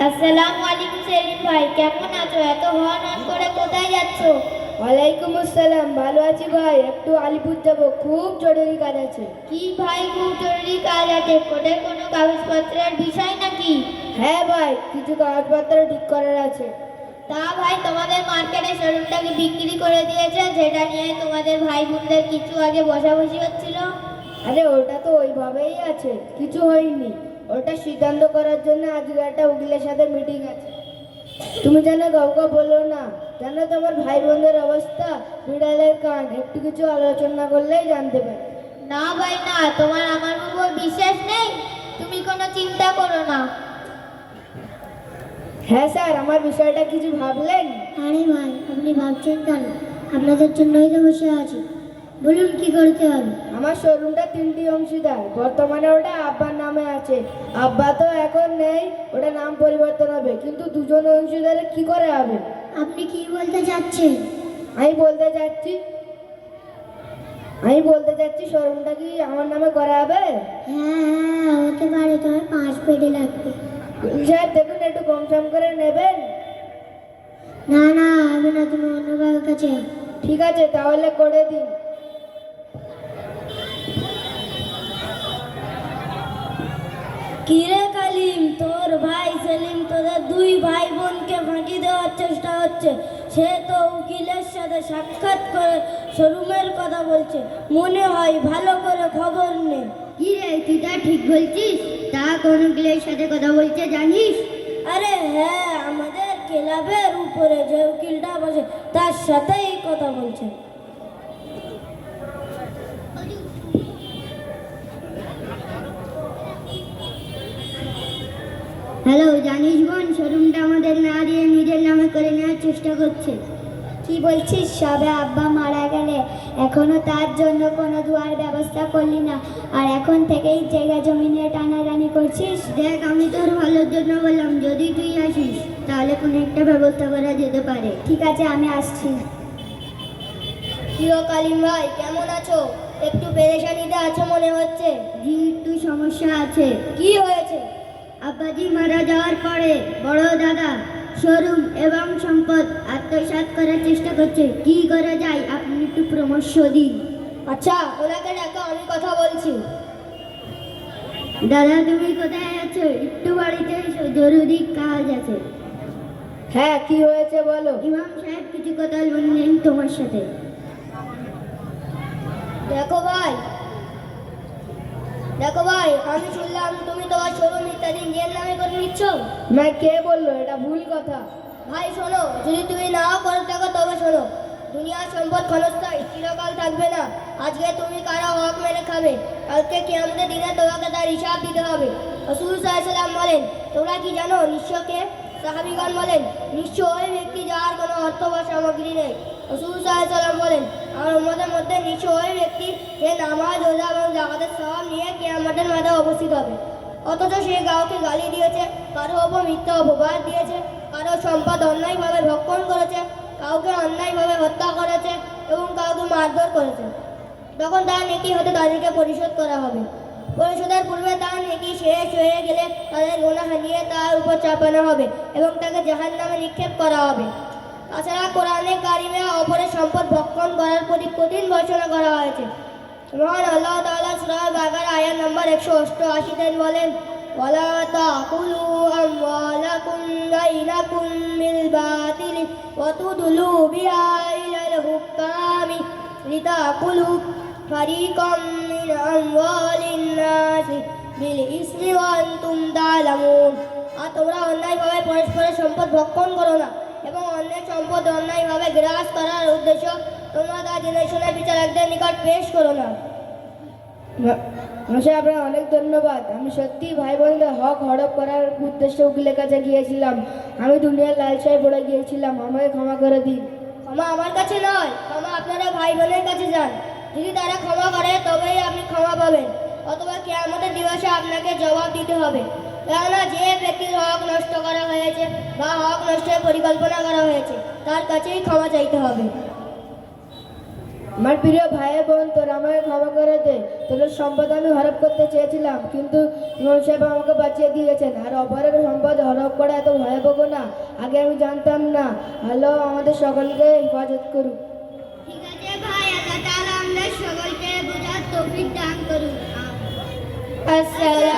আসসালামু আলাইকুম সেলিম ভাই, কেমন আছো? এত হন হন করে কোথায় যাচ্ছো? ওয়ালাইকুম আসসালাম, ভালো আছি ভাই। একটু আলিপুর যাব, খুব জরুরি কাজ আছে। কি ভাই, খুব জরুরি কাজ আছে? কোর্টের কোনো কাগজপত্রের বিষয় নাকি? হ্যাঁ ভাই, কিছু কাগজপত্র ঠিক করার আছে। তা ভাই, তোমাদের মার্কেটে শোরুমটাকে বিক্রি করে দিয়েছে, যেটা নিয়ে তোমাদের ভাই বোনদের কিছু আগে বসাবসি হচ্ছিল। আরে ওটা তো ওইভাবেই আছে, কিছু হয়নি। ওটা সিদ্ধান্ত করার জন্য আজকে একটা উকিলের সাথে মিটিং আছে। তুমি জানো, কাউকে বলো না। জানো তোমার ভাই বোনদের অবস্থা বিড়ালের কান, একটু কিছু আলোচনা করলেই জানতে পারে। না ভাই না, তোমার আমার উপর বিশ্বাস নেই? তুমি কোনো চিন্তা করো না। হ্যাঁ স্যার, আমার বিষয়টা কিছু ভাবলেন? আরে ভাই, আপনি ভাবছেন কেন? আপনাদের জন্যই তো বসে আছি। বলুন কি করতে হবে। আমার শোরুমটা 3টি অংশীদার, বর্তমানে ওটা আব্বার নামে আছে। আব্বা তো এখন নেই, ওটা নাম পরিবর্তন হবে, কিন্তু দুজন অংশীদারে কি করে হবে? আপনি কি বলতে চাচ্ছেন? আমি বলতে চাচ্ছি আমি বলতে চাচ্ছি শোরুমটা কি আমার নামে করা হবে? হ্যাঁ হ্যাঁ, হতে পারে, তবে 5 পেটি লাগবে। স্যার দেখুন, একটু কম সম করে নেবেন। না না, হবে না, তুমি অন্য কারোর কাছে যাও। ঠিক আছে, তাহলে করে দিন। কিরে কালিম, তোর ভাই সেলিম তোদের দুই ভাই বোনকে ফাঁকি দেওয়ার চেষ্টা হচ্ছে। সে তো উকিলের সাথে সাক্ষাৎ করে শোরুমের কথা বলছে। মনে হয় ভালো করে খবর নে। কি রে, তুই তা ঠিক বলছিস? তা কোন উকিলের সাথে কথা বলছে জানিস? আরে হ্যাঁ, আমাদের ক্লাবের উপরে যে উকিলটা বসে তার সাথেই কথা বলছে। হ্যালো, জানিস বোন, শোরুমটা আমাদের না দিয়ে নিজের নামে করে নেওয়ার চেষ্টা করছে। কি বলছিস? সবে আব্বা মারা গেলে এখনো তার জন্য কোনো দুয়ার ব্যবস্থা করলি না, আর এখন থেকেই জায়গা জমি নিয়ে টানাটানি করছিস? দেখ, আমি তোর ভালোর জন্য বললাম, যদি তুই আসিস তাহলে কোনো একটা ব্যবস্থা করা যেতে পারে। ঠিক আছে, আমি আসছি। কিরো কালিম ভাই, কেমন আছো? একটু পেরেশানিতে আছো মনে হচ্ছে। জি, একটু সমস্যা আছে। কি হয়েছে? আব্বাজি মারা যাওয়ার পরে বড় দাদা শোরুম এবং সম্পদ আত্মসাৎ করার চেষ্টা করছে। কি করা যায়, আপনি একটু পরামর্শ দিন। আচ্ছা, ওনাকে ডাকো, আমি কথা বলছি। দাদা, তুমি কোথায় আছো? একটু বাড়িতে এসো, জরুরি কাজ আছে। হ্যাঁ, কি হয়েছে বলো। ইমাম সাহেব কিছু কথা বললেন তোমার সাথে। দেখো ভাই, আমি শুনলাম তুমি তোমার শোরুম ইত্যাদি নিজের নামে করে নিচ্ছ। কে বললো? এটা ভুল কথা। ভাই শোনো, যদি তুমি নাও করে থাকো তবে শোনো, দুনিয়ার সম্পদ ক্ষণস্থায়ী, চিরকাল থাকবে না। আজকে তুমি কারো হক মেরে খাবে, কালকে কিয়ামতের দিনে তোমাকে তার হিসাব দিতে হবে। রাসূল সাল্লাল্লাহু আলাইহি ওয়াসাল্লাম বলেন, তোমরা কি জানো নিঃস্বকে? সাহাবীগণ বলেন, নিঃস্ব ওই ব্যক্তি যার কোনো অর্থ বা সামগ্রী নেই। রাসূল সাল্লাল্লাহু আলাইহি ওয়াসাল্লাম বলেন, আমার উম্মতের মধ্যে নিঃস্ব ওই ব্যক্তি যে নামাজ, রোজা এবং যাকাতের সওয়াব নিয়ে কিয়ামতের মাঠে উপস্থিত হবে, অথচ সে কাউকে গালি দিয়েছে, কারো ওপর মিথ্যা অপবাদ দিয়েছে, কারো সম্পদ অন্যায়ভাবে ভক্ষণ করেছে, কাউকে অন্যায়ভাবে হত্যা করেছে এবং কাউকে মারধর করেছে। তখন তার নেকি হতে তাদেরকে পরিশোধ করা হবে। পরিশোধের পূর্বে তার নেকি শেষ হয়ে গেলে তাদের গুনাহ নিয়ে তার উপর চাপানো হবে এবং তাকে জাহান্নামে নিক্ষেপ করা হবে। তাছাড়া কোরআনে কারিমে অপরের সম্পদ ভক্ষণ করার প্রতি কঠিন ঘোষণা করা হয়েছে। মহান আল্লাহ তাআলা সূরা বাকারা আয়াত নম্বর 188 বলেন, ওয়ালা তাকুলু আমওয়ালাকুম বাইনাকুম বিল বাতিল ওয়া তুদলু বিহা ইলাল হুকামি লিতাকুলু ফারিকাম মিন আমওয়ালিন নাস বিল ইসমি ওয়া আনতুম তা'লামুন। আর তোমরা অন্যায়ভাবে পরস্পরের সম্পদ ভক্ষণ করো না এবং অন্যের সম্পদ অন্যায়ভাবে গ্রাস করার উদ্দেশ্য তোমরা তা জেনে শুনে বিচারকদের নিকট পেশ করো না। মশাই, আপনার অনেক ধন্যবাদ। আমি সত্যি ভাই বোনদের হক হড়প করার উদ্দেশ্যে উকিলের কাছে গিয়েছিলাম। আমি দুনিয়ার লালসায় পড়ে গিয়েছিলাম, আমাকে ক্ষমা করে দিন। ক্ষমা আমার কাছে নয়, ক্ষমা আপনারা ভাই বোনের কাছে যান। যদি তারা ক্ষমা করে তবেই আপনি ক্ষমা পাবেন, অথবা কিয়ামতের দিবসে আপনাকে জবাব দিতে হবে। কেননা যে ব্যক্তির হক নষ্ট করা হয়েছে বা হক নষ্টের পরিকল্পনা করা হয়েছে তার কাছেই ক্ষমা চাইতে হবে। আমার প্রিয় ভাই বোন, তোর আমাকে ক্ষমা করে দে। তোদের সম্পদ আমি হরপ করতে চেয়েছিলাম, কিন্তু ইমাম সাহেব আমাকে বাঁচিয়ে দিয়েছেন। আর অপরের সম্পদ হরপ করা এত ভয়াবহ না, আগে আমি জানতাম না। আল্লাহ আমাদের সকলকে হেফাজত করুক। ঠিক আছে ভাই, আল্লাহ তাআলা আমাদের সকলকে বোঝার তৌফিক দান করুন। আসসালাম।